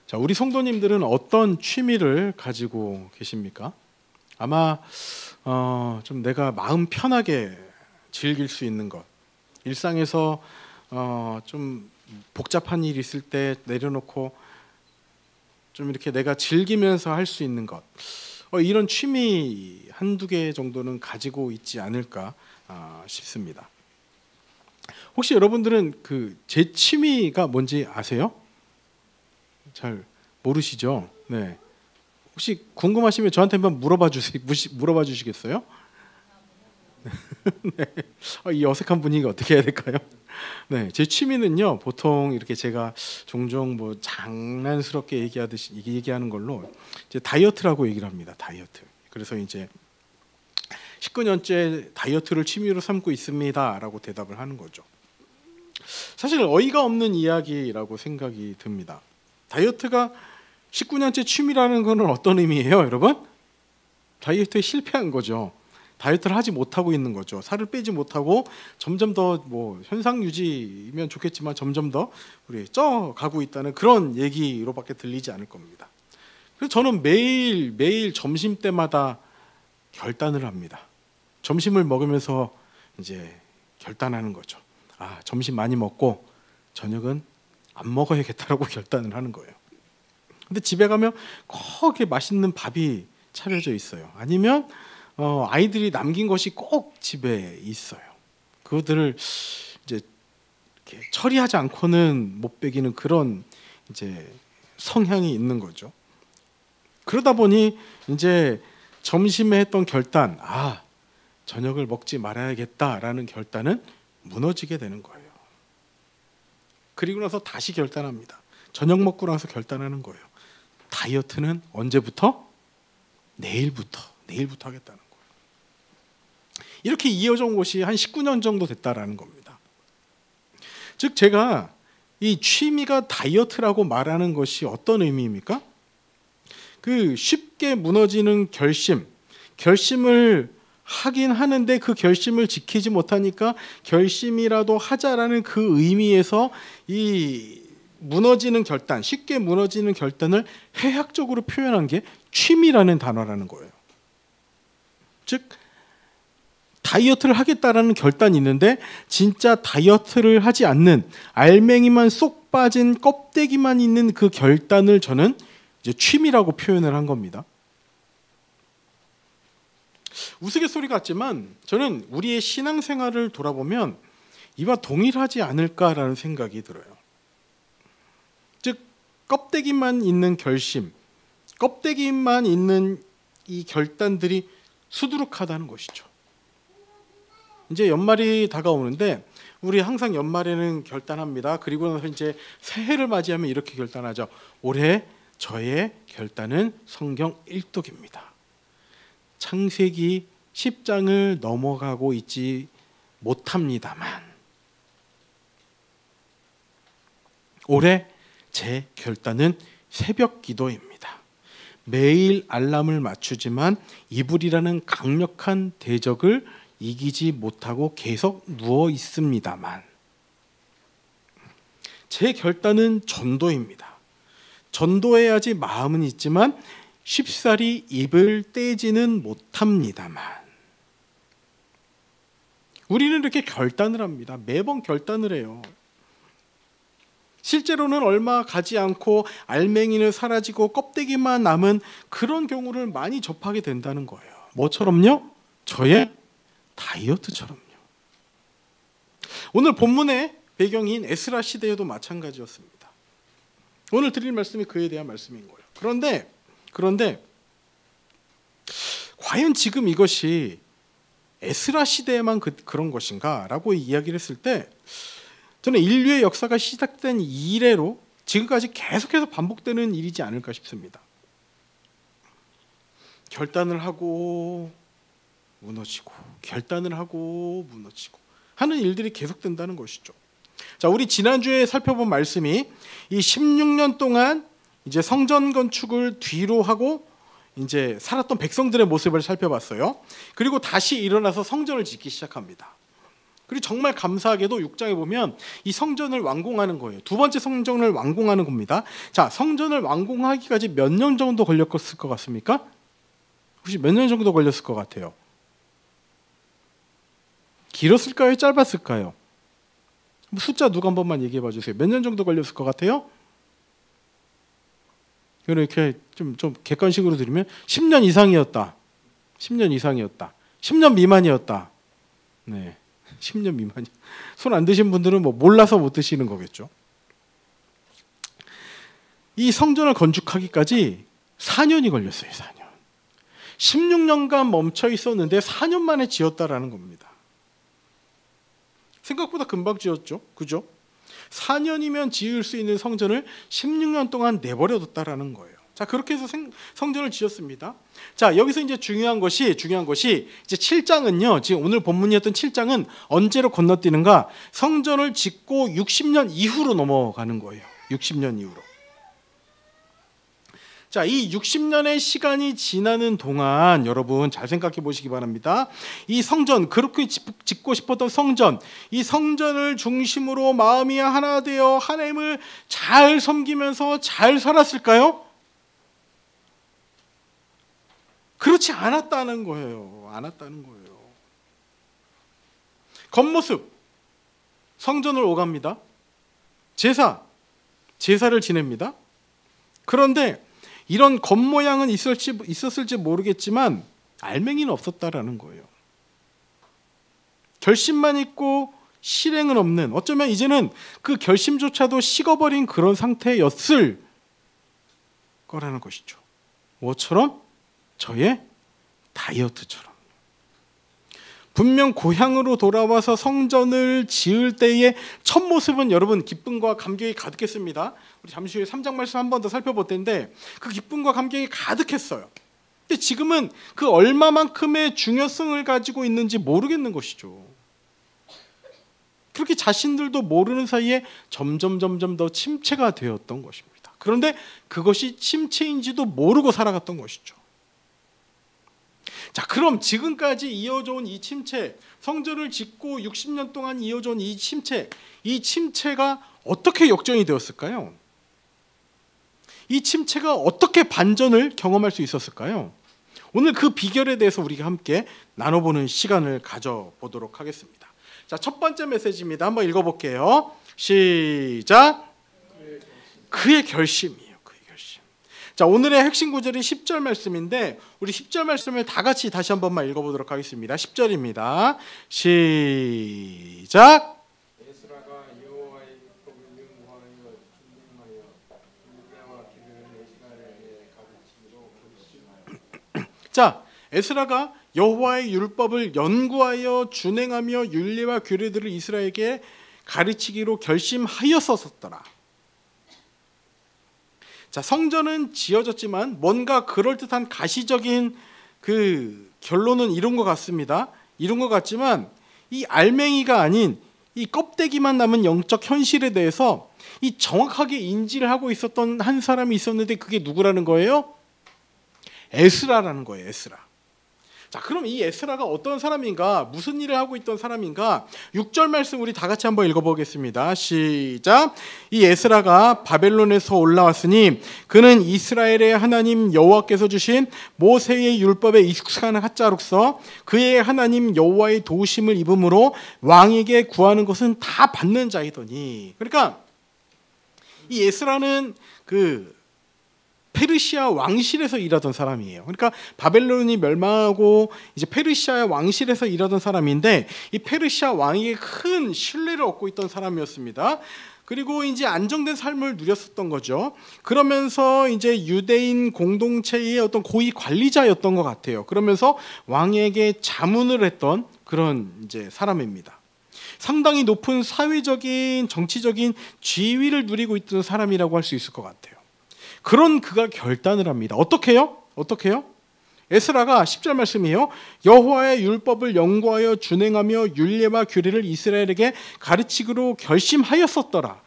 자, 우리 성도님들은 어떤 취미를 가지고 계십니까? 아마 좀 내가 마음 편하게 즐길 수 있는 것, 일상에서 좀 복잡한 일 있을 때 내려놓고 좀 이렇게 내가 즐기면서 할 수 있는 것, 이런 취미 한두 개 정도는 가지고 있지 않을까 싶습니다. 혹시 여러분들은 제 취미가 뭔지 아세요? 잘 모르시죠? 네. 혹시 궁금하시면 저한테 한번 물어봐 주시겠어요? 네. 이 어색한 분위기 어떻게 해야 될까요? 네, 제 취미는요, 보통 이렇게 제가 종종 뭐 장난스럽게 얘기하는 걸로 이제 다이어트라고 얘기를 합니다. 다이어트. 그래서 이제 19년째 다이어트를 취미로 삼고 있습니다라고 대답을 하는 거죠. 사실 어이가 없는 이야기라고 생각이 듭니다. 다이어트가 19년째 취미라는 것은 어떤 의미예요, 여러분? 다이어트에 실패한 거죠. 다이어트를 하지 못하고 있는 거죠. 살을 빼지 못하고 점점 더 뭐 현상 유지면 좋겠지만 점점 더 우리 쪄 가고 있다는 그런 얘기로밖에 들리지 않을 겁니다. 그래서 저는 매일 점심 때마다 결단을 합니다. 점심을 먹으면서 이제 결단하는 거죠. 점심 많이 먹고 저녁은 안 먹어야겠다라고 결단을 하는 거예요. 근데 집에 가면 거기에 맛있는 밥이 차려져 있어요. 아니면 아이들이 남긴 것이 꼭 집에 있어요. 그것들을 이제 이렇게 처리하지 않고는 못 먹이는 그런 이제 성향이 있는 거죠. 그러다 보니 이제 점심에 했던 결단, 저녁을 먹지 말아야겠다라는 결단은 무너지게 되는 거예요. 그리고 나서 다시 결단합니다. 저녁 먹고 나서 결단하는 거예요. 다이어트는 언제부터? 내일부터 하겠다는 거예요. 이렇게 이어져 온 것이 한 19년 정도 됐다라는 겁니다. 즉 제가 이 취미가 다이어트라고 말하는 것이 어떤 의미입니까? 쉽게 무너지는 결심을 하긴 하는데 그 결심을 지키지 못하니까 결심이라도 하자라는 그 의미에서 이 무너지는 결단, 쉽게 무너지는 결단을 해학적으로 표현한 게 취미라는 단어라는 거예요. 즉 다이어트를 하겠다라는 결단이 있는데 진짜 다이어트를 하지 않는 알맹이만 쏙 빠진 껍데기만 있는 그 결단을 저는 이제 취미라고 표현을 한 겁니다. 우스갯소리 같지만 저는 우리의 신앙생활을 돌아보면 이와 동일하지 않을까라는 생각이 들어요. 즉 껍데기만 있는 결심, 껍데기만 있는 이 결단들이 수두룩하다는 것이죠. 이제 연말이 다가오는데 우리 항상 연말에는 결단합니다. 그리고 나서 이제 새해를 맞이하면 이렇게 결단하죠. 올해 저의 결단은 성경 1독입니다. 창세기 10장을 넘어가고 있지 못합니다만 올해 제 결단은 새벽 기도입니다. 매일 알람을 맞추지만 이불이라는 강력한 대적을 이기지 못하고 계속 누워 있습니다만 제 결단은 전도입니다. 전도해야지 마음은 있지만 쉽사리 입을 떼지는 못합니다만 우리는 이렇게 결단을 합니다. 매번 결단을 해요. 실제로는 얼마 가지 않고 알맹이는 사라지고 껍데기만 남은 그런 경우를 많이 접하게 된다는 거예요. 뭐처럼요? 저의 다이어트처럼요. 오늘 본문의 배경인 에스라 시대에도 마찬가지였습니다. 오늘 드릴 말씀이 그에 대한 말씀인 거예요. 그런데 과연 지금 이것이 에스라 시대에만 그런 것인가? 라고 이야기를 했을 때 저는 인류의 역사가 시작된 이래로 지금까지 계속해서 반복되는 일이지 않을까 싶습니다. 결단을 하고 무너지고 결단을 하고 무너지고 하는 일들이 계속된다는 것이죠. 자, 우리 지난주에 살펴본 말씀이 이 16년 동안 이제 성전 건축을 뒤로 하고 이제 살았던 백성들의 모습을 살펴봤어요. 그리고 다시 일어나서 성전을 짓기 시작합니다. 그리고 정말 감사하게도 6장에 보면 이 성전을 완공하는 거예요. 두 번째 성전을 완공하는 겁니다. 자, 성전을 완공하기까지 몇 년 정도 걸렸을 것 같습니까? 혹시 몇 년 정도 걸렸을 것 같아요? 길었을까요? 짧았을까요? 숫자 누가 한 번만 얘기해 봐 주세요. 몇 년 정도 걸렸을 것 같아요? 이렇게 좀 객관식으로 들으면 10년 이상이었다. 10년 이상이었다. 10년 미만이었다. 네, 10년 미만이. 손 안 드신 분들은 뭐 몰라서 못 드시는 거겠죠. 이 성전을 건축하기까지 4년이 걸렸어요. 4년. 16년간 멈춰 있었는데 4년 만에 지었다라는 겁니다. 생각보다 금방 지었죠. 그죠? 4년이면 지을 수 있는 성전을 16년 동안 내버려뒀다라는 거예요. 자, 그렇게 해서 성전을 지었습니다. 자, 여기서 이제 중요한 것이 이제 7장은요. 지금 오늘 본문이었던 7장은 언제로 건너뛰는가? 성전을 짓고 60년 이후로 넘어가는 거예요. 60년 이후로. 자, 이 60년의 시간이 지나는 동안 여러분 잘 생각해 보시기 바랍니다. 이 성전, 그렇게 짓고 싶었던 성전, 이 성전을 중심으로 마음이 하나 되어 하나님을 잘 섬기면서 잘 살았을까요? 그렇지 않았다는 거예요. 겉모습, 성전을 오갑니다. 제사를 지냅니다. 그런데 이런 겉모양은 있었을지 모르겠지만 알맹이는 없었다라는 거예요. 결심만 있고 실행은 없는, 어쩌면 이제는 그 결심조차도 식어버린 그런 상태였을 거라는 것이죠. 뭐처럼? 저의 다이어트처럼. 분명 고향으로 돌아와서 성전을 지을 때의 첫 모습은 여러분 기쁨과 감격이 가득했습니다. 우리 잠시 후에 3장 말씀 한 번 더 살펴볼 텐데 그 기쁨과 감격이 가득했어요. 근데 지금은 그 얼마만큼의 중요성을 가지고 있는지 모르겠는 것이죠. 그렇게 자신들도 모르는 사이에 점점 더 침체가 되었던 것입니다. 그런데 그것이 침체인지도 모르고 살아갔던 것이죠. 자, 그럼 지금까지 이어져 온 이 침체, 성전을 짓고 60년 동안 이어져 온 이 침체가 어떻게 역전이 되었을까요? 이 침체가 어떻게 반전을 경험할 수 있었을까요? 오늘 그 비결에 대해서 우리가 함께 나눠보는 시간을 가져보도록 하겠습니다. 자, 첫 번째 메시지입니다. 한번 읽어볼게요. 시작. 그의 결심이에요. 자, 오늘의 핵심 구절이 10절 말씀인데 우리 10절 말씀을 다 같이 다시 한 번만 읽어보도록 하겠습니다. 10절입니다. 시작. 에스라가 여호와의 율법을 연구하여 준행하여 율례와 규례를 이스라엘에게 가르치기로 결심하여. 자, 에스라가 여호와의 율법을 연구하여 준행하며 율례와 규례들을 이스라엘에게 가르치기로 결심하였었더라. 자, 성전은 지어졌지만 뭔가 그럴듯한 가시적인 그 결론은 이룬 것 같습니다. 이룬 것 같지만 이 알맹이가 아닌 이 껍데기만 남은 영적 현실에 대해서 이 정확하게 인지를 하고 있었던 한 사람이 있었는데 그게 누구라는 거예요? 에스라라는 거예요. 에스라. 자, 그럼 이 에스라가 어떤 사람인가? 무슨 일을 하고 있던 사람인가? 6절 말씀 우리 다 같이 한번 읽어보겠습니다. 시작. 이 에스라가 바벨론에서 올라왔으니 그는 이스라엘의 하나님 여호와께서 주신 모세의 율법에 익숙한 학자로서 그의 하나님 여호와의 도우심을 입음으로 왕에게 구하는 것은 다 받는 자이더니. 그러니까 이 에스라는 그 페르시아 왕실에서 일하던 사람이에요. 그러니까 바벨론이 멸망하고 이제 페르시아 왕실에서 일하던 사람인데 이 페르시아 왕에게 큰 신뢰를 얻고 있던 사람이었습니다. 그리고 이제 안정된 삶을 누렸었던 거죠. 그러면서 이제 유대인 공동체의 어떤 고위 관리자였던 것 같아요. 그러면서 왕에게 자문을 했던 그런 이제 사람입니다. 상당히 높은 사회적인 정치적인 지위를 누리고 있던 사람이라고 할 수 있을 것 같아요. 그런 그가 결단을 합니다. 어떻게요? 에스라가 10절 말씀이에요. 여호와의 율법을 연구하여 준행하며 율례와 규례를 이스라엘에게 가르치기로 결심하였었더라.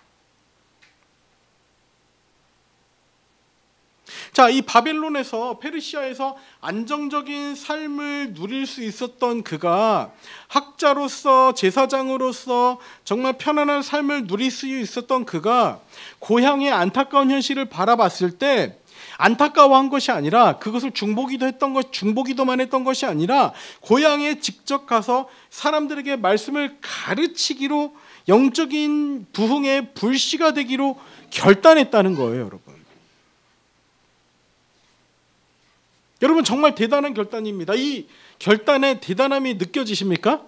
자, 이 바벨론에서 페르시아에서 안정적인 삶을 누릴 수 있었던 그가 학자로서 제사장으로서 정말 편안한 삶을 누릴 수 있었던 그가 고향의 안타까운 현실을 바라봤을 때 안타까워한 것이 아니라 그것을 중보기도만 했던 것이 아니라 고향에 직접 가서 사람들에게 말씀을 가르치기로 영적인 부흥의 불씨가 되기로 결단했다는 거예요, 여러분. 여러분 정말 대단한 결단입니다. 이 결단의 대단함이 느껴지십니까?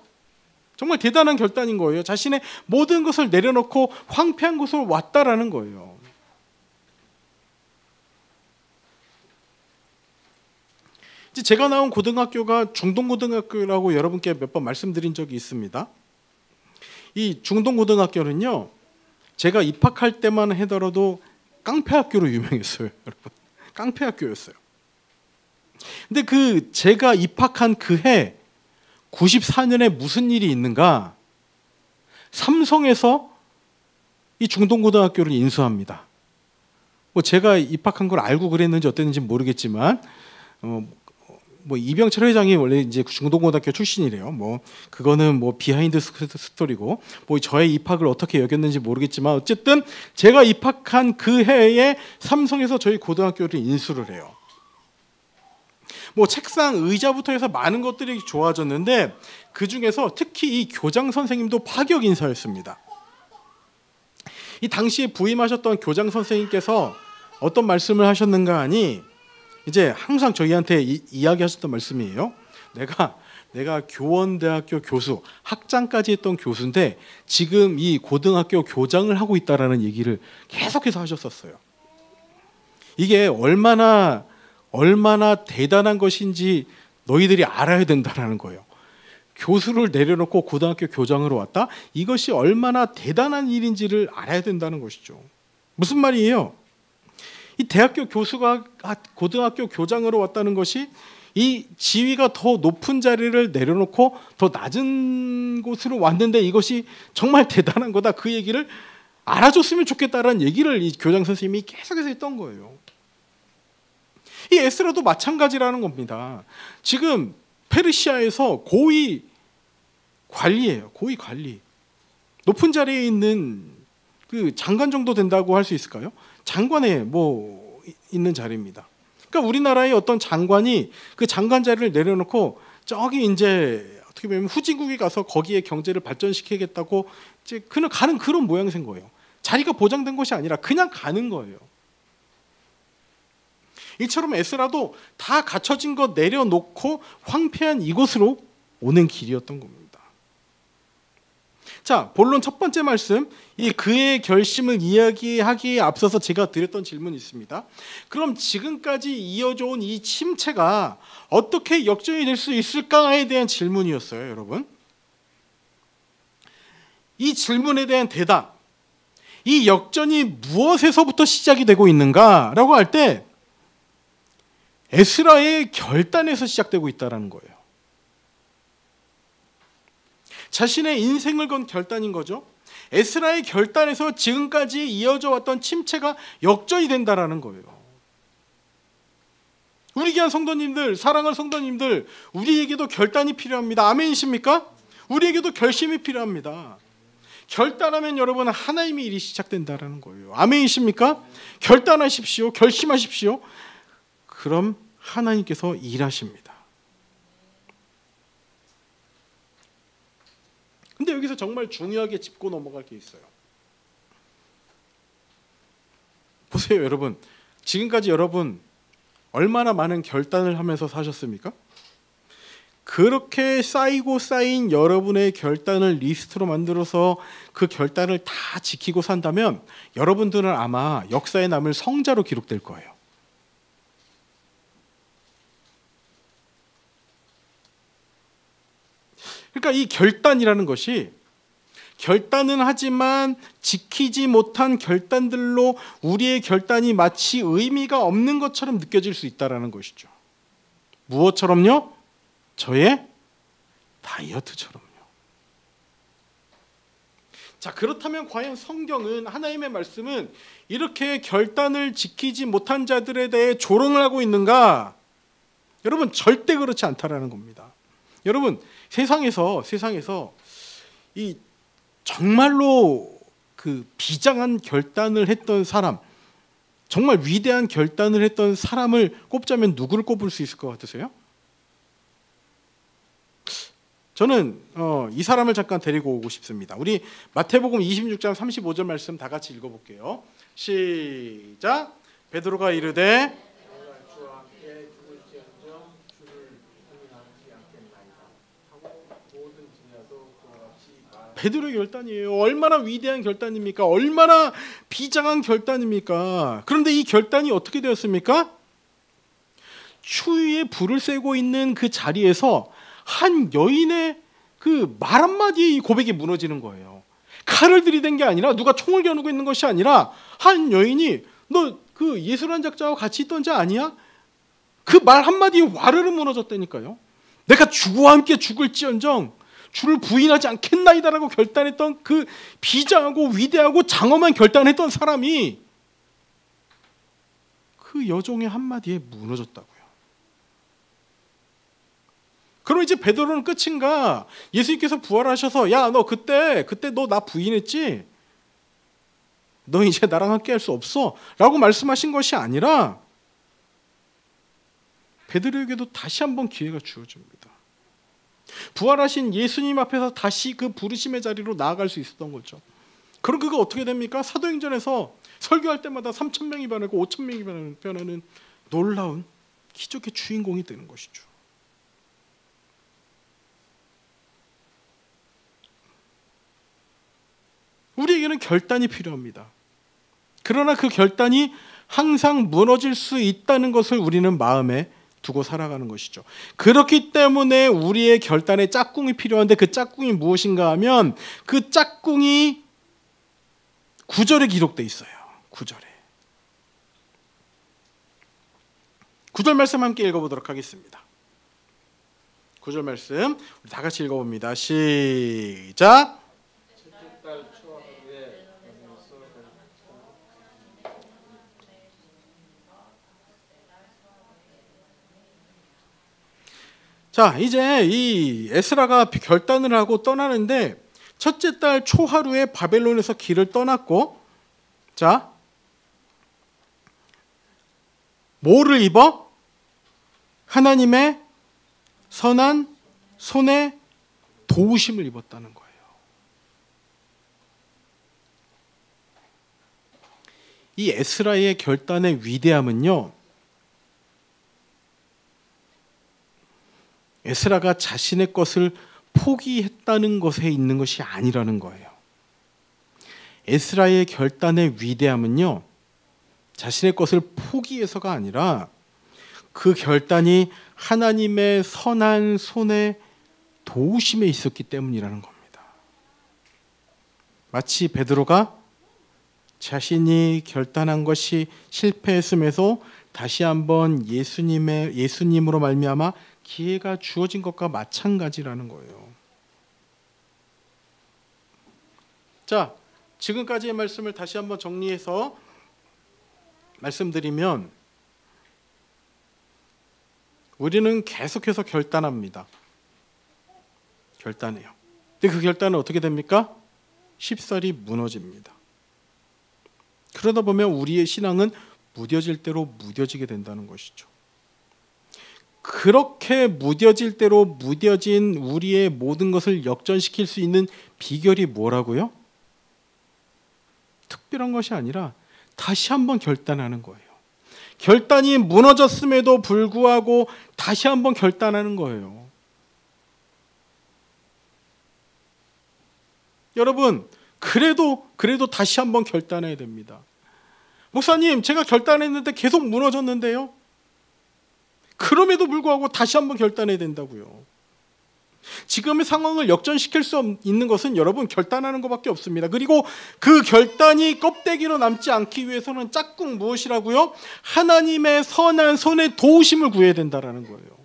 정말 대단한 결단인 거예요. 자신의 모든 것을 내려놓고 황폐한 곳으로 왔다라는 거예요. 이제 제가 나온 고등학교가 중동고등학교라고 여러분께 몇 번 말씀드린 적이 있습니다. 이 중동고등학교는요, 제가 입학할 때만 하더라도 깡패학교로 유명했어요, 여러분. 깡패학교였어요. 근데 제가 입학한 그 해 94년에 무슨 일이 있는가? 삼성에서 이 중동고등학교를 인수합니다. 뭐 제가 입학한 걸 알고 그랬는지 어땠는지 모르겠지만 뭐 이병철 회장이 원래 이제 중동고등학교 출신이래요. 뭐 그거는 뭐 비하인드 스토리고 뭐 저의 입학을 어떻게 여겼는지 모르겠지만 어쨌든 제가 입학한 그 해에 삼성에서 저희 고등학교를 인수를 해요. 뭐 책상, 의자부터 해서 많은 것들이 좋아졌는데 그 중에서 특히 이 교장 선생님도 파격 인사였습니다. 이 당시에 부임하셨던 교장 선생님께서 어떤 말씀을 하셨는가 하니 이제 항상 저희한테 이야기하셨던 말씀이에요. 내가 교원대학교 교수, 학장까지 했던 교수인데 지금 이 고등학교 교장을 하고 있다라는 얘기를 계속해서 하셨었어요. 이게 얼마나 대단한 것인지 너희들이 알아야 된다라는 거예요. 교수를 내려놓고 고등학교 교장으로 왔다? 이것이 얼마나 대단한 일인지를 알아야 된다는 것이죠. 무슨 말이에요? 이 대학교 교수가 고등학교 교장으로 왔다는 것이 이 지위가 더 높은 자리를 내려놓고 더 낮은 곳으로 왔는데 이것이 정말 대단한 거다. 그 얘기를 알아줬으면 좋겠다라는 얘기를 이 교장 선생님이 계속해서 했던 거예요. 이 에스라도 마찬가지라는 겁니다. 지금 페르시아에서 고위 관리예요. 고위 관리. 높은 자리에 있는 그 장관 정도 된다고 할 수 있을까요? 장관에 뭐 있는 자리입니다. 그러니까 우리나라의 어떤 장관이 그 장관 자리를 내려놓고 저기 이제 어떻게 보면 후진국에 가서 거기에 경제를 발전시키겠다고 이제 그냥 가는 그런 모양새인 거예요. 자리가 보장된 것이 아니라 그냥 가는 거예요. 이처럼 에스라도 다 갖춰진 것 내려놓고 황폐한 이곳으로 오는 길이었던 겁니다. 자, 본론 첫 번째 말씀, 이 그의 결심을 이야기하기에 앞서서 제가 드렸던 질문이 있습니다. 그럼 지금까지 이어져 온 이 침체가 어떻게 역전이 될 수 있을까에 대한 질문이었어요, 여러분. 이 질문에 대한 대답, 이 역전이 무엇에서부터 시작이 되고 있는가라고 할 때 에스라의 결단에서 시작되고 있다는 거예요. 자신의 인생을 건 결단인 거죠. 에스라의 결단에서 지금까지 이어져 왔던 침체가 역전이 된다라는 거예요. 우리 귀한 성도님들, 사랑하는 성도님들, 우리에게도 결단이 필요합니다. 아멘이십니까? 우리에게도 결심이 필요합니다. 결단하면 여러분 하나님의 일이 시작된다라는 거예요. 아멘이십니까? 결단하십시오. 결심하십시오. 그럼 하나님께서 일하십니다. 근데 여기서 정말 중요하게 짚고 넘어갈 게 있어요. 보세요, 여러분. 지금까지 여러분 얼마나 많은 결단을 하면서 사셨습니까? 그렇게 쌓이고 쌓인 여러분의 결단을 리스트로 만들어서 그 결단을 다 지키고 산다면 여러분들은 아마 역사에 남을 성자로 기록될 거예요. 그러니까 이 결단이라는 것이 결단은 하지만 지키지 못한 결단들로 우리의 결단이 마치 의미가 없는 것처럼 느껴질 수 있다는 것이죠. 무엇처럼요? 저의 다이어트처럼요. 자, 그렇다면 과연 성경은, 하나님의 말씀은 이렇게 결단을 지키지 못한 자들에 대해 조롱을 하고 있는가? 여러분, 절대 그렇지 않다라는 겁니다. 여러분, 세상에서 이 정말로 그 비장한 결단을 했던 사람, 정말 위대한 결단을 했던 사람을 꼽자면 누구를 꼽을 수 있을 것 같으세요? 저는 이 사람을 잠깐 데리고 오고 싶습니다. 우리 마태복음 26장 35절 말씀 다 같이 읽어볼게요. 시작. 베드로가 이르되 주와 함께 죽을지언정 주를 부인하지 않겠나이다 하고 모든 제자도 그와 같이 말하니. 베드로의 결단이에요. 얼마나 위대한 결단입니까? 얼마나 비장한 결단입니까? 그런데 이 결단이 어떻게 되었습니까? 추위에 불을 쐬고 있는 그 자리에서 한 여인의 그 말 한마디에 이 고백이 무너지는 거예요. 칼을 들이댄 게 아니라, 누가 총을 겨누고 있는 것이 아니라, 한 여인이 너 그 예술한 작자와 같이 있던 자 아니야? 그 말 한마디에 와르르 무너졌다니까요. 내가 주와 함께 죽을지언정 주를 부인하지 않겠나이다라고 결단했던 그 비장하고 위대하고 장엄한 결단했던 사람이 그 여종의 한마디에 무너졌다고요. 그럼 이제 베드로는 끝인가? 예수님께서 부활하셔서 야, 너 그때 너 나 부인했지? 너 이제 나랑 함께 할 수 없어 라고 말씀하신 것이 아니라 베드로에게도 다시 한번 기회가 주어집니다. 부활하신 예수님 앞에서 다시 그 부르심의 자리로 나아갈 수 있었던 거죠. 그럼 그거 어떻게 됩니까? 사도행전에서 설교할 때마다 3,000명이 변하고 5,000명이 변하는 놀라운 기적의 주인공이 되는 것이죠. 우리에게는 결단이 필요합니다. 그러나 그 결단이 항상 무너질 수 있다는 것을 우리는 마음에 두고 살아가는 것이죠. 그렇기 때문에 우리의 결단에 짝꿍이 필요한데, 그 짝꿍이 무엇인가 하면 그 짝꿍이 9절에 기록되어 있어요. 9절에. 9절 말씀 함께 읽어보도록 하겠습니다. 9절 말씀 우리 다 같이 읽어봅니다. 시작. 첫째 달 초하루에 거기서 자, 이제 이 에스라가 결단을 하고 떠나는데, 첫째 달 초하루에 바벨론에서 길을 떠났고, 자, 뭐를 입어? 하나님의 선한 손에 도우심을 입었다는 거예요. 이 에스라의 결단의 위대함은요, 에스라가 자신의 것을 포기했다는 것에 있는 것이 아니라는 거예요. 에스라의 결단의 위대함은요, 자신의 것을 포기해서가 아니라 그 결단이 하나님의 선한 손에 도우심에 있었기 때문이라는 겁니다. 마치 베드로가 자신이 결단한 것이 실패했음에도 다시 한번 예수님으로 말미암아 기회가 주어진 것과 마찬가지라는 거예요. 자, 지금까지의 말씀을 다시 한번 정리해서 말씀드리면, 우리는 계속해서 결단합니다. 결단해요. 근데 그 결단은 어떻게 됩니까? 쉽사리 무너집니다. 그러다 보면 우리의 신앙은 무뎌질 대로 무뎌지게 된다는 것이죠. 그렇게 무뎌질 대로 무뎌진 우리의 모든 것을 역전시킬 수 있는 비결이 뭐라고요? 특별한 것이 아니라 다시 한번 결단하는 거예요. 결단이 무너졌음에도 불구하고 다시 한번 결단하는 거예요. 여러분, 그래도 다시 한번 결단해야 됩니다. 목사님, 제가 결단했는데 계속 무너졌는데요? 그럼에도 불구하고 다시 한번 결단해야 된다고요. 지금의 상황을 역전시킬 수 있는 것은 여러분 결단하는 것밖에 없습니다. 그리고 그 결단이 껍데기로 남지 않기 위해서는 짝꿍 무엇이라고요? 하나님의 선한 손에 도우심을 구해야 된다라는 거예요.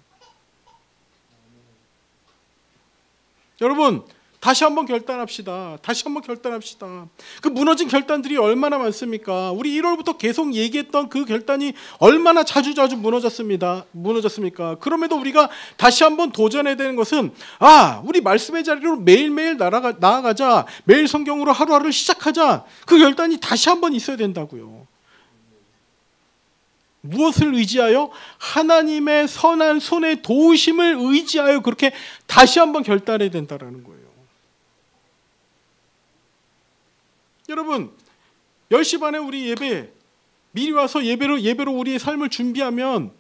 여러분, 다시 한번 결단합시다. 다시 한번 결단합시다. 그 무너진 결단들이 얼마나 많습니까? 우리 1월부터 계속 얘기했던 그 결단이 얼마나 자주자주 무너졌습니까? 그럼에도 우리가 다시 한번 도전해야 되는 것은 우리 말씀의 자리로 매일매일 나아가자. 매일 성경으로 하루하루를 시작하자. 그 결단이 다시 한번 있어야 된다고요. 무엇을 의지하여? 하나님의 선한 손의 도우심을 의지하여 그렇게 다시 한번 결단해야 된다는 거예요. 여러분 10시 반에 우리 예배 미리 와서 예배로 우리의 삶을 준비하면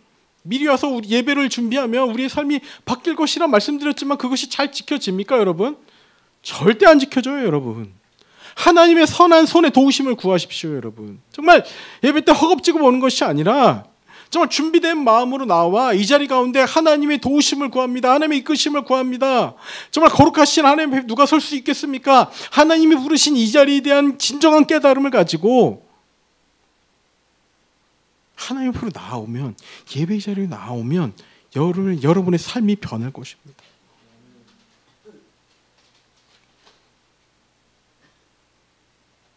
우리의 삶이 바뀔 것이라 말씀드렸지만 그것이 잘 지켜집니까 여러분? 절대 안 지켜져요 여러분. 하나님의 선한 손에 도우심을 구하십시오 여러분. 정말 예배 때 허겁지겁 오는 것이 아니라 정말 준비된 마음으로 나와 이 자리 가운데 하나님의 도우심을 구합니다. 하나님의 이끄심을 구합니다. 정말 거룩하신 하나님 앞에 누가 설 수 있겠습니까? 하나님이 부르신 이 자리에 대한 진정한 깨달음을 가지고 하나님 앞으로 나오면, 예배 자리에 나오면 여러분의 삶이 변할 것입니다.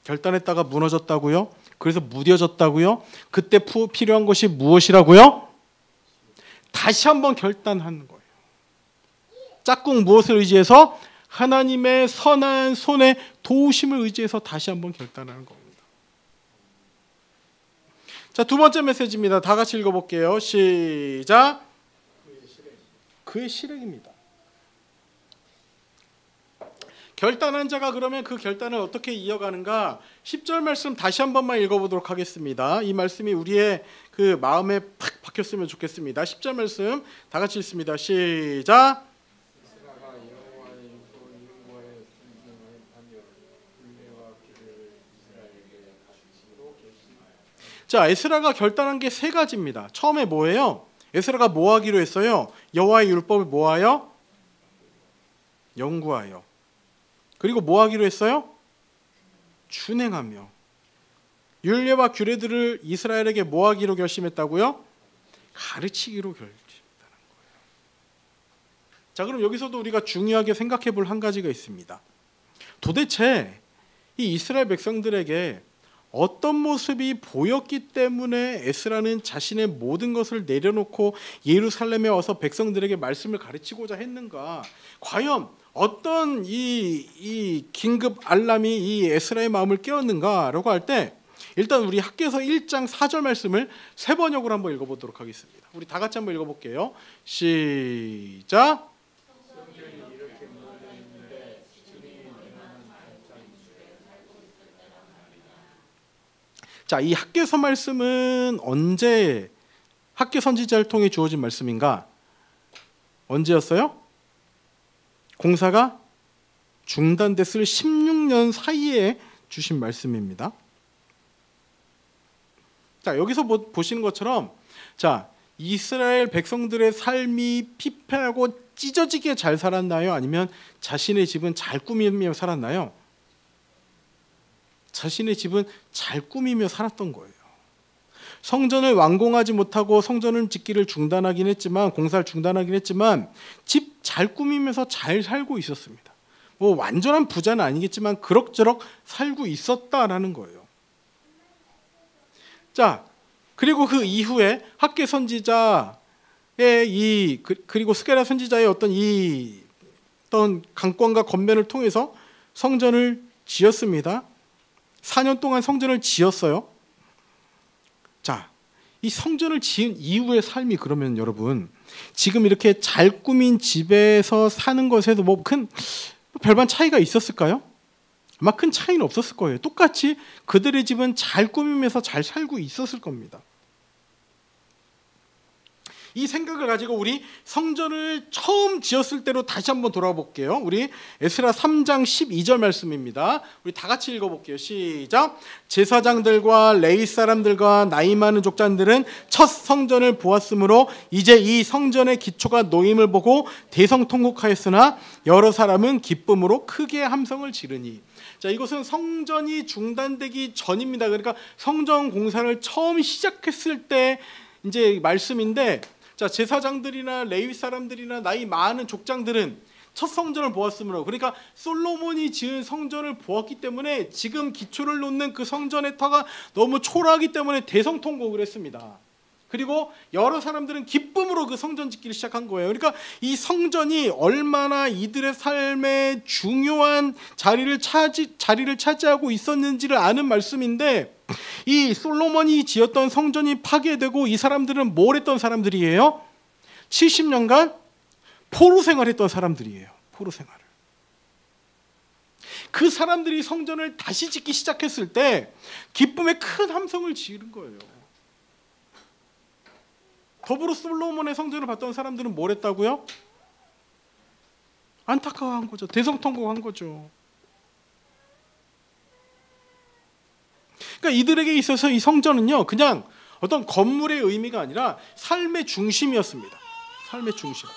결단했다가 무너졌다고요? 그래서 무뎌졌다고요? 그때 필요한 것이 무엇이라고요? 다시 한번 결단하는 거예요. 짝꿍 무엇을 의지해서? 하나님의 선한 손의 도우심을 의지해서 다시 한번 결단하는 겁니다. 자, 두 번째 메시지입니다. 다 같이 읽어볼게요. 시작. 그의 실행입니다. 결단한 자가 그러면 그 결단을 어떻게 이어가는가? 10절 말씀 다시 한 번만 읽어보도록 하겠습니다. 이 말씀이 우리의 그 마음에 팍 박혔으면 좋겠습니다. 10절 말씀 다 같이 읽습니다. 시작. 자, 에스라가 결단한 게 세 가지입니다. 처음에 뭐예요? 에스라가 뭐 하기로 했어요? 여호와의 율법을 뭐하여? 연구하여. 그리고 뭐 하기로 했어요? 준행하며. 율례와 규례들을 이스라엘에게 뭐 하기로 결심했다고요? 가르치기로 결심했다는 거예요. 자, 그럼 여기서도 우리가 중요하게 생각해 볼 한 가지가 있습니다. 도대체 이 이스라엘 백성들에게 어떤 모습이 보였기 때문에 에스라는 자신의 모든 것을 내려놓고 예루살렘에 와서 백성들에게 말씀을 가르치고자 했는가? 과연 어떤 이 긴급 알람이 이 에스라의 마음을 깨웠는가라고 할 때 일단 우리 학개서 1장 4절 말씀을 세 번역으로 한번 읽어보도록 하겠습니다. 우리 다 같이 한번 읽어볼게요. 시작. 자, 이 학개서 말씀은 언제 학개 선지자를 통해 주어진 말씀인가? 언제였어요? 공사가 중단됐을 16년 사이에 주신 말씀입니다. 자, 여기서 보시는 것처럼 자, 이스라엘 백성들의 삶이 피폐하고 찢어지게 잘 살았나요? 아니면 자신의 집은 잘 꾸미며 살았나요? 자신의 집은 잘 꾸미며 살았던 거예요. 성전을 완공하지 못하고 성전을 짓기를 공사를 중단하긴 했지만 집 잘 꾸미면서 잘 살고 있었습니다. 뭐 완전한 부자는 아니겠지만 그럭저럭 살고 있었다라는 거예요. 자, 그리고 그 이후에 학개 선지자의 그리고 스게랴 선지자의 어떤 강권과 권면을 통해서 성전을 지었습니다. 4년 동안 성전을 지었어요. 자, 이 성전을 지은 이후의 삶이 그러면 여러분 지금 이렇게 잘 꾸민 집에서 사는 것에도 뭐 별반 차이가 있었을까요? 아마 큰 차이는 없었을 거예요. 똑같이 그들의 집은 잘 꾸미면서 잘 살고 있었을 겁니다. 이 생각을 가지고 우리 성전을 처음 지었을 때로 다시 한번 돌아가 볼게요. 우리 에스라 3장 12절 말씀입니다. 우리 다 같이 읽어볼게요. 시작. 제사장들과 레위 사람들과 나이 많은 족장들은 첫 성전을 보았으므로 이제 이 성전의 기초가 놓임을 보고 대성통곡하였으나 여러 사람은 기쁨으로 크게 함성을 지르니. 자, 이것은 성전이 중단되기 전입니다. 그러니까 성전 공사를 처음 시작했을 때 이제 말씀인데, 자, 제사장들이나 레위 사람들이나 나이 많은 족장들은 첫 성전을 보았으므로, 그러니까 솔로몬이 지은 성전을 보았기 때문에 지금 기초를 놓는 그 성전의 터가 너무 초라하기 때문에 대성통곡을 했습니다. 그리고 여러 사람들은 기쁨으로 그 성전 짓기를 시작한 거예요. 그러니까 이 성전이 얼마나 이들의 삶에 중요한 자리를 차지하고 있었는지를 아는 말씀인데, 이 솔로몬이 지었던 성전이 파괴되고 이 사람들은 뭘 했던 사람들이에요? 70년간 포로 생활했던 사람들이에요. 포로 생활을. 그 사람들이 성전을 다시 짓기 시작했을 때 기쁨의 큰 함성을 지른 거예요. 더불어 솔로몬의 성전을 봤던 사람들은 뭘 했다고요? 안타까워한 거죠. 대성통곡한 거죠. 그러니까 이들에게 있어서 이 성전은요, 그냥 어떤 건물의 의미가 아니라 삶의 중심이었습니다. 삶의 중심.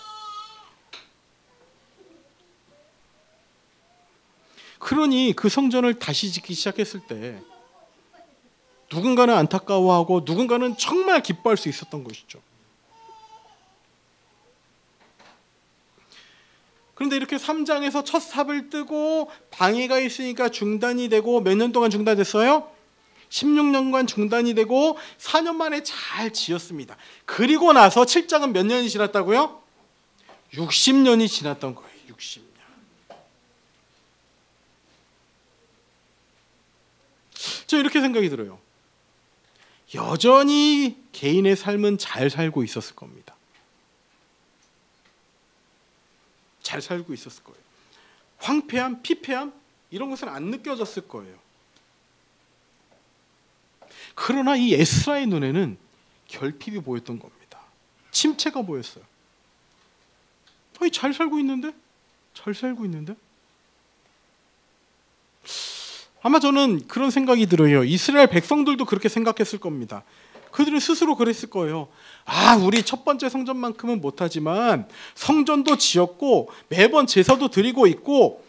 그러니 그 성전을 다시 짓기 시작했을 때 누군가는 안타까워하고 누군가는 정말 기뻐할 수 있었던 것이죠. 그런데 이렇게 3장에서 첫 삽을 뜨고 방해가 있으니까 중단이 되고, 몇 년 동안 중단됐어요? 16년간 중단이 되고 4년 만에 잘 지었습니다. 그리고 나서 7장은 몇 년이 지났다고요? 60년이 지났던 거예요. 60년. 저 이렇게 생각이 들어요. 여전히 개인의 삶은 잘 살고 있었을 겁니다. 잘 살고 있었을 거예요. 황폐함, 피폐함 이런 것은 안 느껴졌을 거예요. 그러나 이 에스라의 눈에는 결핍이 보였던 겁니다. 침체가 보였어요. 잘 살고 있는데? 잘 살고 있는데? 아마 저는 그런 생각이 들어요. 이스라엘 백성들도 그렇게 생각했을 겁니다. 그들은 스스로 그랬을 거예요. 우리 첫 번째 성전만큼은 못하지만 성전도 지었고 매번 제사도 드리고 있고,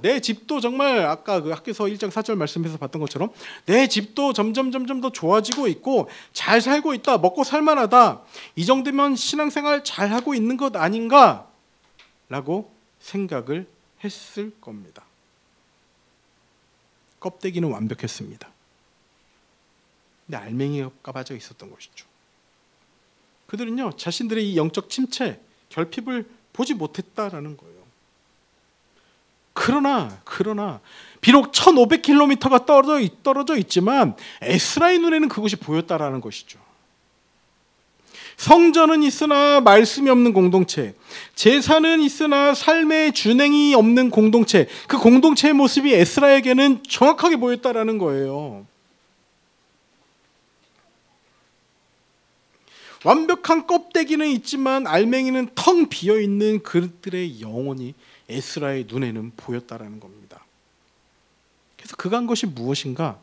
내 집도 정말 아까 그 학개서 1장 4절 말씀에서 봤던 것처럼 내 집도 점점 더 좋아지고 있고 잘 살고 있다, 먹고 살만하다, 이 정도면 신앙생활 잘하고 있는 것 아닌가 라고 생각을 했을 겁니다. 껍데기는 완벽했습니다. 근데 알맹이가 빠져 있었던 것이죠. 그들은요, 자신들의 이 영적 침체, 결핍을 보지 못했다라는 거예요. 그러나 비록 1500km가 떨어져 있지만 에스라의 눈에는 그것이 보였다라는 것이죠. 성전은 있으나 말씀이 없는 공동체, 제사는 있으나 삶의 준행이 없는 공동체, 그 공동체의 모습이 에스라에게는 정확하게 보였다라는 거예요. 완벽한 껍데기는 있지만 알맹이는 텅 비어있는 그들의 영혼이 에스라의 눈에는 보였다라는 겁니다. 그래서 그가 한 것이 무엇인가?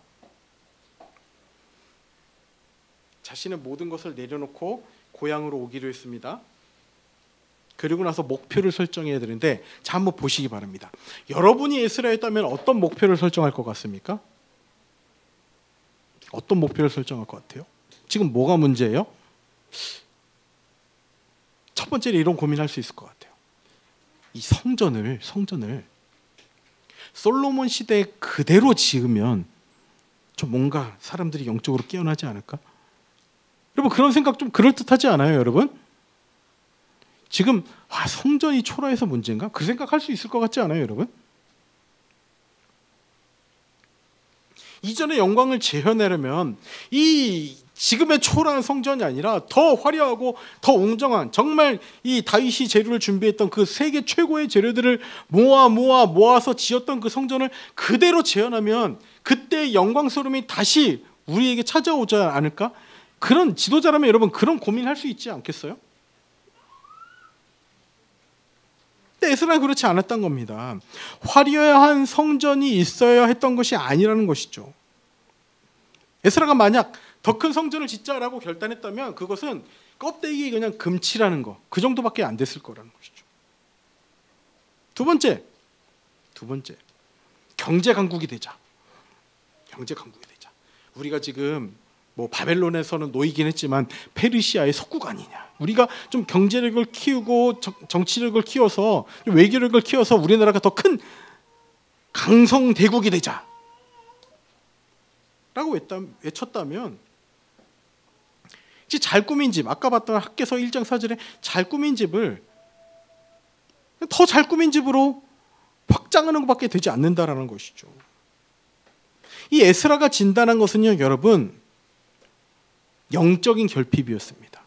자신의 모든 것을 내려놓고 고향으로 오기로 했습니다. 그리고 나서 목표를 설정해야 되는데, 자, 한번 보시기 바랍니다. 여러분이 에스라였다면 어떤 목표를 설정할 것 같습니까? 어떤 목표를 설정할 것 같아요? 지금 뭐가 문제예요? 첫 번째로 이런 고민할 수 있을 것 같아요. 이 성전을 솔로몬 시대 그대로 지으면 좀 뭔가 사람들이 영적으로 깨어나지 않을까? 여러분, 그런 생각 좀 그럴듯하지 않아요, 여러분? 지금 성전이 초라해서 문제인가? 그 생각할 수 있을 것 같지 않아요, 여러분? 이전의 영광을 재현하려면 이 지금의 초라한 성전이 아니라 더 화려하고 더 웅장한, 정말 이 다윗이 재료를 준비했던 그 세계 최고의 재료들을 모아서 지었던 그 성전을 그대로 재현하면 그때의 영광스러움이 다시 우리에게 찾아오지 않을까? 그런 지도자라면 여러분, 그런 고민할 수 있지 않겠어요? 근데 에스라는 그렇지 않았던 겁니다. 화려한 성전이 있어야 했던 것이 아니라는 것이죠. 에스라가 만약 더 큰 성전을 짓자라고 결단했다면 그것은 껍데기 그냥 금칠하는 거, 그 정도밖에 안 됐을 거라는 것이죠. 두 번째, 경제 강국이 되자. 우리가 지금 뭐 바벨론에서는 놓이긴 했지만 페르시아의 속국 아니냐. 우리가 좀 경제력을 키우고 정치력을 키워서 외교력을 키워서 우리나라가 더 큰 강성 대국이 되자 라고 외쳤다면 이제 잘 꾸민 집, 아까 봤던 학개서 1장 4절에 잘 꾸민 집을 더 잘 꾸민 집으로 확장하는 것밖에 되지 않는다라는 것이죠. 이 에스라가 진단한 것은요, 여러분, 영적인 결핍이었습니다.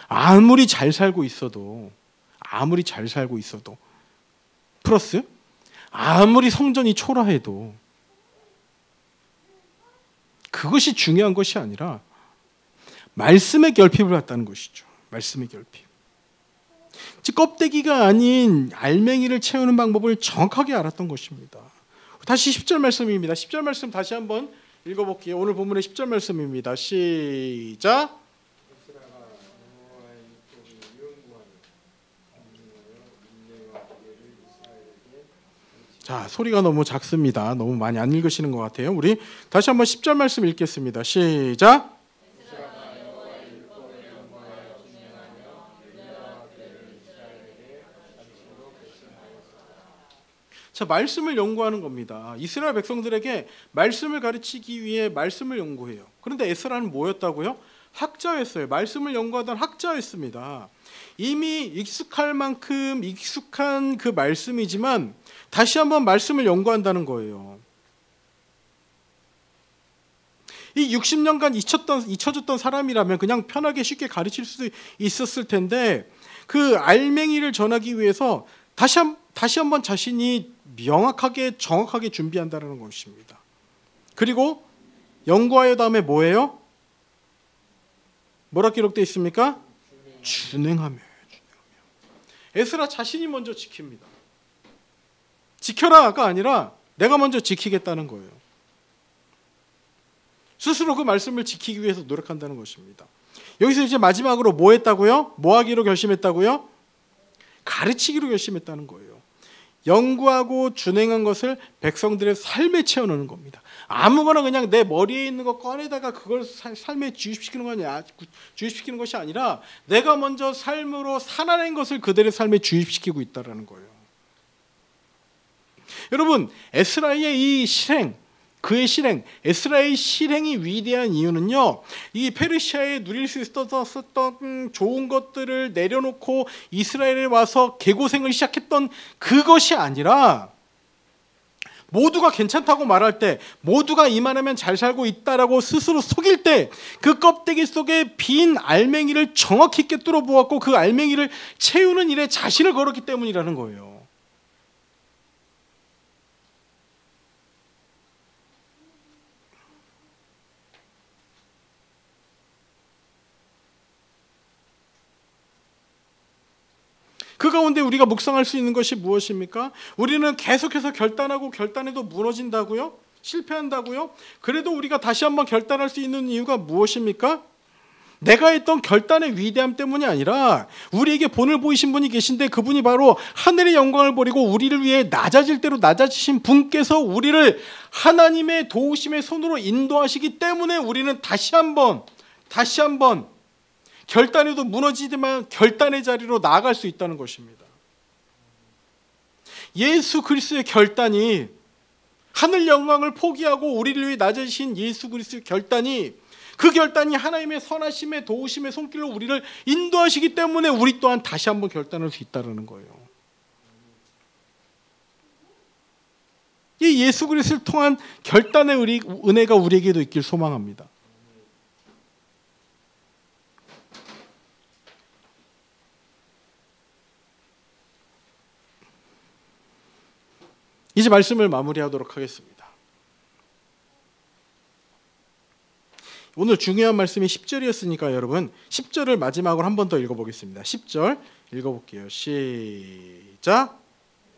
아무리 잘 살고 있어도 플러스 아무리 성전이 초라해도 그것이 중요한 것이 아니라 말씀의 결핍을 갖다는 것이죠. 말씀의 결핍. 즉 껍데기가 아닌 알맹이를 채우는 방법을 정확하게 알았던 것입니다. 다시 10절 말씀입니다. 10절 말씀 다시 한번 읽어볼게요. 오늘 본문의 10절 말씀입니다. 시작. 자, 소리가 너무 작습니다. 너무 많이 안 읽으시는 것 같아요. 우리 다시 한번 10절 말씀 읽겠습니다. 시작. 자, 말씀을 연구하는 겁니다. 이스라엘 백성들에게 말씀을 가르치기 위해 말씀을 연구해요. 그런데 에스라는 뭐였다고요? 학자였어요. 말씀을 연구하던 학자였습니다. 이미 익숙할 만큼 익숙한 그 말씀이지만 다시 한번 말씀을 연구한다는 거예요. 이 60년간 잊혀졌던 사람이라면 그냥 편하게 쉽게 가르칠 수 있었을 텐데 그 알맹이를 전하기 위해서 다시 한번 자신이 명확하게 정확하게 준비한다는 것입니다. 그리고 연구하여 다음에 뭐예요? 뭐라 기록되어 있습니까? 준행하며. 에스라 자신이 먼저 지킵니다. 지켜라가 아니라 내가 먼저 지키겠다는 거예요. 스스로 그 말씀을 지키기 위해서 노력한다는 것입니다. 여기서 이제 마지막으로 뭐 했다고요? 뭐 하기로 결심했다고요? 가르치기로 결심했다는 거예요. 연구하고 준행한 것을 백성들의 삶에 채워넣는 겁니다. 아무거나 그냥 내 머리에 있는 거 꺼내다가 그걸 삶에 주입시키는 것이 아니라 내가 먼저 삶으로 살아낸 것을 그들의 삶에 주입시키고 있다는 거예요. 여러분, 에스라의 이 실행, 그의 실행, 에스라의 실행이 위대한 이유는요, 이 페르시아에 누릴 수 있었던 좋은 것들을 내려놓고 이스라엘에 와서 개고생을 시작했던 그것이 아니라 모두가 괜찮다고 말할 때, 모두가 이만하면 잘 살고 있다라고 스스로 속일 때 그 껍데기 속에 빈 알맹이를 정확히 꿰뚫어 보았고 그 알맹이를 채우는 일에 자신을 걸었기 때문이라는 거예요. 그 가운데 우리가 묵상할 수 있는 것이 무엇입니까? 우리는 계속해서 결단하고 결단해도 무너진다고요? 실패한다고요? 그래도 우리가 다시 한번 결단할 수 있는 이유가 무엇입니까? 내가 했던 결단의 위대함 때문이 아니라 우리에게 본을 보이신 분이 계신데 그분이 바로 하늘의 영광을 버리고 우리를 위해 낮아질 대로 낮아지신 분께서 우리를 하나님의 도우심의 손으로 인도하시기 때문에 우리는 다시 한번 결단에도 무너지지만 결단의 자리로 나아갈 수 있다는 것입니다. 예수 그리스도의 결단이, 하늘 영광을 포기하고 우리를 위해 낮아지신 예수 그리스도의 결단이, 그 결단이 하나님의 선하심의 도우심의 손길로 우리를 인도하시기 때문에 우리 또한 다시 한번 결단할 수 있다는 거예요. 이 예수 그리스도를 통한 결단의 은혜가 우리에게도 있길 소망합니다. 이제 말씀을 마무리하도록 하겠습니다. 오늘 중요한 말씀이 10절이었으니까 여러분 10절을 마지막으로 한 번 더 읽어보겠습니다. 10절 읽어볼게요. 시작.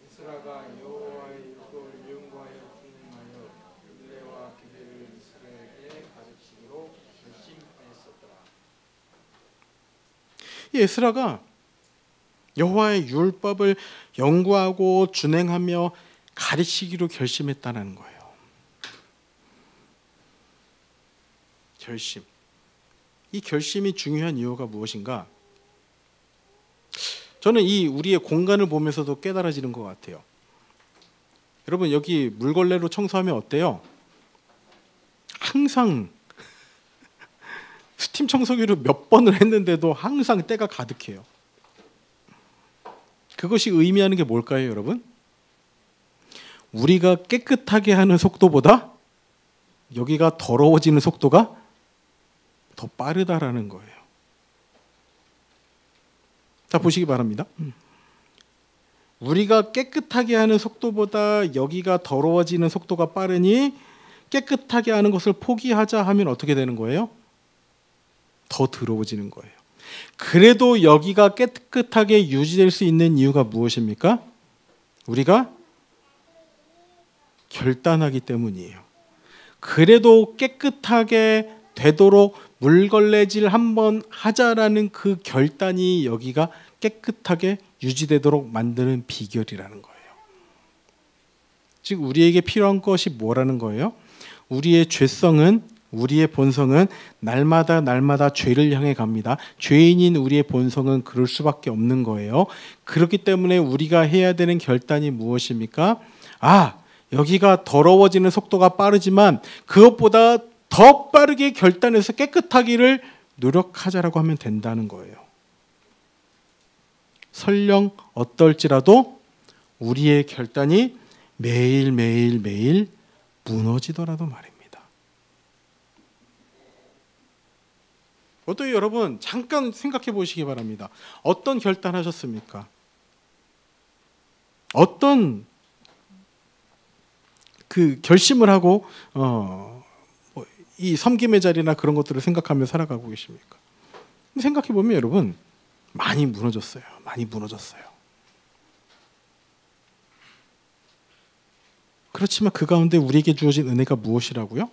에스라가 여호와의 율법을 연구하여 준행하여 율례와 규례를 이스라엘에게 가르치기로 결심하였었더라. 이 에스라가 여호와의 율법을 연구하고 준행하며 가르치기로 결심했다는 거예요. 결심. 이 결심이 중요한 이유가 무엇인가? 저는 이 우리의 공간을 보면서도 깨달아지는 것 같아요. 여러분, 여기 물걸레로 청소하면 어때요? 항상 스팀 청소기로 몇 번을 했는데도 항상 때가 가득해요. 그것이 의미하는 게 뭘까요, 여러분? 우리가 깨끗하게 하는 속도보다 여기가 더러워지는 속도가 더 빠르다라는 거예요. 자, 보시기 바랍니다. 우리가 깨끗하게 하는 속도보다 여기가 더러워지는 속도가 빠르니 깨끗하게 하는 것을 포기하자 하면 어떻게 되는 거예요? 더 더러워지는 거예요. 그래도 여기가 깨끗하게 유지될 수 있는 이유가 무엇입니까? 우리가 결단하기 때문이에요. 그래도 깨끗하게 되도록 물걸레질 한번 하자라는 그 결단이 여기가 깨끗하게 유지되도록 만드는 비결이라는 거예요. 즉 우리에게 필요한 것이 뭐라는 거예요? 우리의 죄성은, 우리의 본성은 날마다 죄를 향해 갑니다. 죄인인 우리의 본성은 그럴 수밖에 없는 거예요. 그렇기 때문에 우리가 해야 되는 결단이 무엇입니까? 여기가 더러워지는 속도가 빠르지만 그것보다 더 빠르게 결단해서 깨끗하기를 노력하자라고 하면 된다는 거예요. 설령 어떨지라도 우리의 결단이 매일 무너지더라도 말입니다. 어떠해요, 여러분? 잠깐 생각해 보시기 바랍니다. 어떤 결단하셨습니까? 어떤 그 결심을 하고 이 섬김의 자리나 그런 것들을 생각하며 살아가고 계십니까? 생각해 보면 여러분 많이 무너졌어요. 그렇지만 그 가운데 우리에게 주어진 은혜가 무엇이라고요?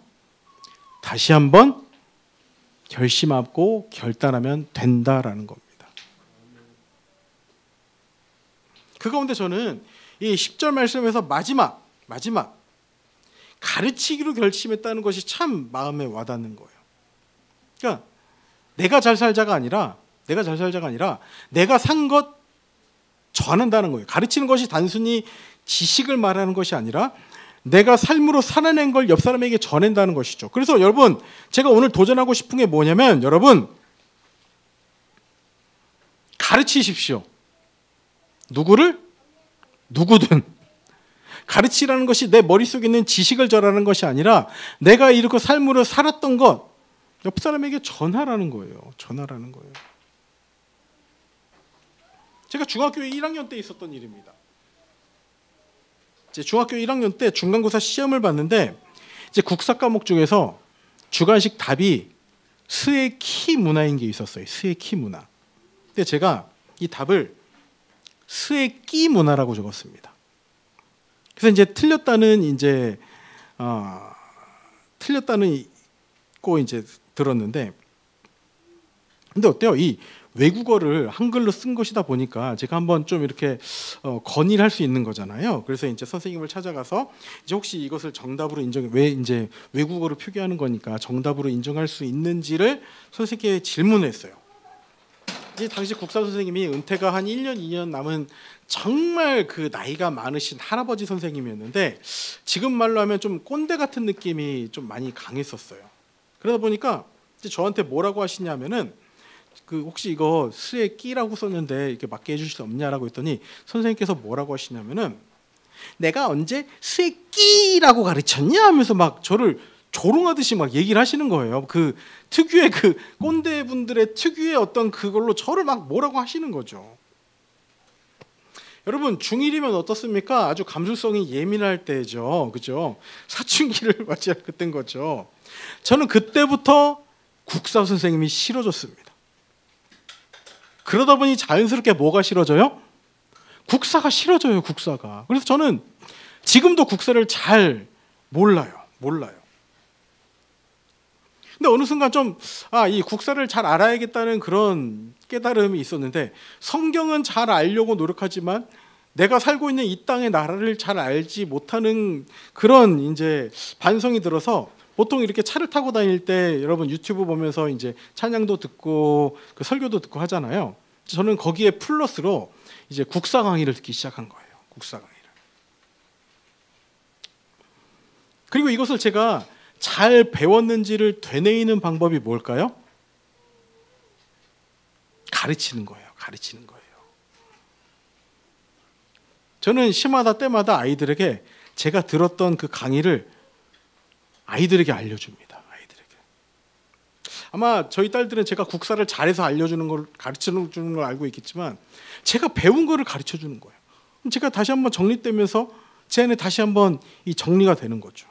다시 한번 결심하고 결단하면 된다라는 겁니다. 그 가운데 저는 이 10절 말씀에서 마지막 가르치기로 결심했다는 것이 참 마음에 와닿는 거예요. 그러니까 내가 잘 살자가 아니라 내가 산 것 전한다는 거예요. 가르치는 것이 단순히 지식을 말하는 것이 아니라 내가 삶으로 살아낸 걸 옆 사람에게 전한다는 것이죠. 그래서 여러분, 제가 오늘 도전하고 싶은 게 뭐냐면, 여러분 가르치십시오. 누구를? 누구든. 가르치라는 것이 내 머릿속에 있는 지식을 전하는 것이 아니라 내가 이렇게 삶으로 살았던 것 옆 사람에게 전하라는 거예요. 제가 중학교 1학년 때 있었던 일입니다. 이제 중학교 1학년 때 중간고사 시험을 봤는데 이제 국사 과목 중에서 주관식 답이 스의 키 문화인 게 있었어요. 스의 키 문화. 근데 제가 이 답을 스의 끼 문화라고 적었습니다. 그래서 이제 틀렸다는 거 이제 들었는데, 근데 어때요? 이 외국어를 한글로 쓴 것이다 보니까 제가 한번 좀 이렇게 건의를 할 수 있는 거잖아요. 그래서 이제 선생님을 찾아가서 이제 혹시 이것을 정답으로 왜 이제 외국어로 표기하는 거니까 정답으로 인정할 수 있는지를 선생님께 질문했어요. 이제 당시 국사 선생님이 은퇴가 한 1년, 2년 남은 정말 그 나이가 많으신 할아버지 선생님이었는데 지금 말로 하면 좀 꼰대 같은 느낌이 좀 많이 강했었어요. 그러다 보니까 이제 저한테 뭐라고 하시냐면은 그 혹시 이거 스의 끼라고 썼는데 이렇게 맞게 해주실 수 없냐라고 했더니 선생님께서 뭐라고 하시냐면은 내가 언제 스의 끼라고 가르쳤냐 하면서 막 저를 조롱하듯이 막 얘기를 하시는 거예요. 그 특유의 그 꼰대 분들의 특유의 어떤 그걸로 저를 막 뭐라고 하시는 거죠. 여러분 중1이면 어떻습니까? 아주 감수성이 예민할 때죠. 그죠? 사춘기를 맞이할 그때인 거죠. 저는 그때부터 국사 선생님이 싫어졌습니다. 그러다 보니 자연스럽게 뭐가 싫어져요? 국사가 싫어져요. 국사가. 그래서 저는 지금도 국사를 잘 몰라요. 근데 어느 순간 좀 이 국사를 잘 알아야겠다는 그런 깨달음이 있었는데 성경은 잘 알려고 노력하지만 내가 살고 있는 이 땅의 나라를 잘 알지 못하는 그런 이제 반성이 들어서 보통 이렇게 차를 타고 다닐 때 여러분 유튜브 보면서 이제 찬양도 듣고 그 설교도 듣고 하잖아요. 저는 거기에 플러스로 이제 국사 강의를 듣기 시작한 거예요. 국사 강의를. 그리고 이것을 제가 잘 배웠는지를 되뇌이는 방법이 뭘까요? 가르치는 거예요. 가르치는 거예요. 저는 시마다 때마다 아이들에게 제가 들었던 그 강의를 아이들에게 알려줍니다. 아이들에게. 아마 저희 딸들은 제가 국사를 잘해서 알려주는 걸 가르쳐 주는 걸 알고 있겠지만 제가 배운 거를 가르쳐 주는 거예요. 제가 다시 한번 정립되면서 제 안에 다시 한번 이 정리가 되는 거죠.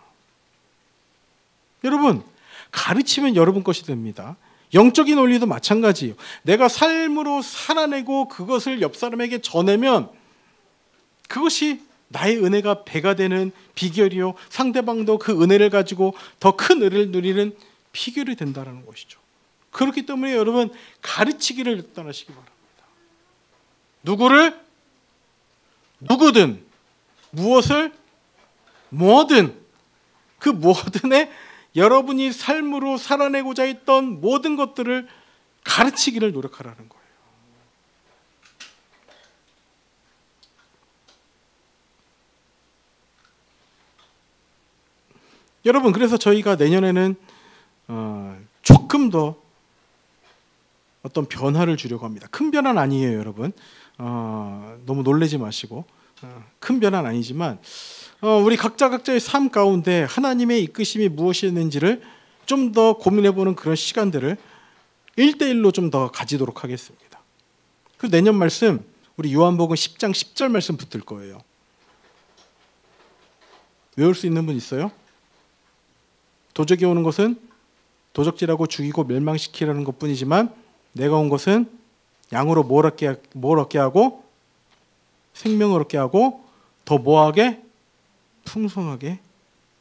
여러분, 가르치면 여러분 것이 됩니다. 영적인 원리도 마찬가지예요. 내가 삶으로 살아내고 그것을 옆 사람에게 전하면 그것이 나의 은혜가 배가 되는 비결이요, 상대방도 그 은혜를 가지고 더 큰 은혜를 누리는 비결이 된다는 것이죠. 그렇기 때문에 여러분, 가르치기를 떠나시기 바랍니다. 누구를, 누구든, 무엇을, 뭐든, 그 뭐든에 여러분이 삶으로 살아내고자 했던 모든 것들을 가르치기를 노력하라는 거예요. 여러분, 그래서 저희가 내년에는 조금 더 어떤 변화를 주려고 합니다. 큰 변화는 아니에요, 여러분. 너무 놀라지 마시고. 큰 변화는 아니지만 우리 각자의 삶 가운데 하나님의 이끄심이 무엇이었는지를 좀 더 고민해보는 그런 시간들을 1대1로 좀 더 가지도록 하겠습니다. 그리고 내년 말씀 우리 요한복음 10장 10절 말씀 붙을 거예요. 외울 수 있는 분 있어요? 도적이 오는 것은 도적질하고 죽이고 멸망시키려는 것뿐이지만 내가 온 것은 양으로 뭘 얻게 하고 생명을 얻게 하고 더 뭐하게? 풍성하게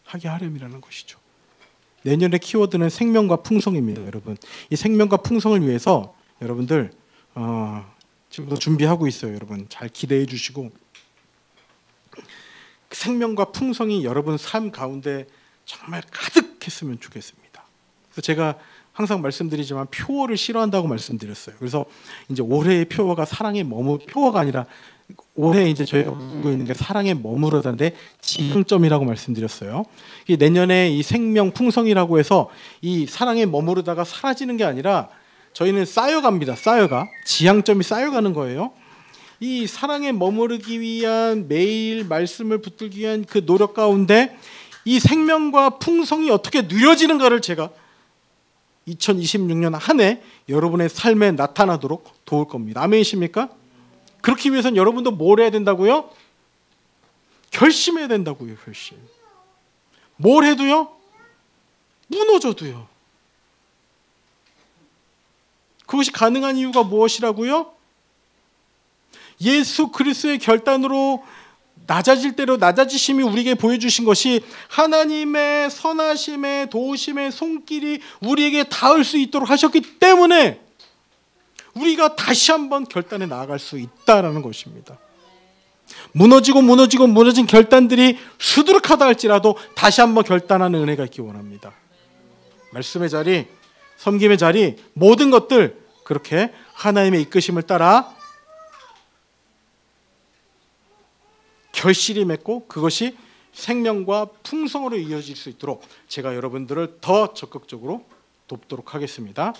하게 하렴이라는 것이죠. 내년의 키워드는 생명과 풍성입니다. 여러분, 이 생명과 풍성을 위해서 여러분들 지금도 준비하고 있어요. 여러분 잘 기대해 주시고 생명과 풍성이 여러분 삶 가운데 정말 가득했으면 좋겠습니다. 그래서 제가 항상 말씀드리지만 표어를 싫어한다고 말씀드렸어요. 그래서 이제 올해의 표어가 표어가 아니라 올해 이제 저희가 보고 있는 게 사랑에 머무르다인데 지향점이라고 말씀드렸어요. 이 내년에 이 생명 풍성이라고 해서 이 사랑에 머무르다가 사라지는 게 아니라 저희는 쌓여갑니다. 지향점이 쌓여가는 거예요. 이 사랑에 머무르기 위한 매일 말씀을 붙들기 위한 그 노력 가운데 이 생명과 풍성이 어떻게 누려지는가를 제가 2026년 한 해 여러분의 삶에 나타나도록 도울 겁니다. 아멘이십니까? 그렇기 위해서는 여러분도 뭘 해야 된다고요? 결심해야 된다고요. 결심. 뭘 해도요? 무너져도요. 그것이 가능한 이유가 무엇이라고요? 예수 그리스도의 결단으로 낮아질 대로 낮아지심이 우리에게 보여주신 것이 하나님의 선하심의 도우심의 손길이 우리에게 닿을 수 있도록 하셨기 때문에 우리가 다시 한번 결단에 나아갈 수 있다라는 것입니다. 무너진 결단들이 수두룩하다 할지라도 다시 한번 결단하는 은혜가 있기 원합니다. 말씀의 자리, 섬김의 자리, 모든 것들 그렇게 하나님의 이끄심을 따라 결실이 맺고 그것이 생명과 풍성으로 이어질 수 있도록 제가 여러분들을 더 적극적으로 돕도록 하겠습니다.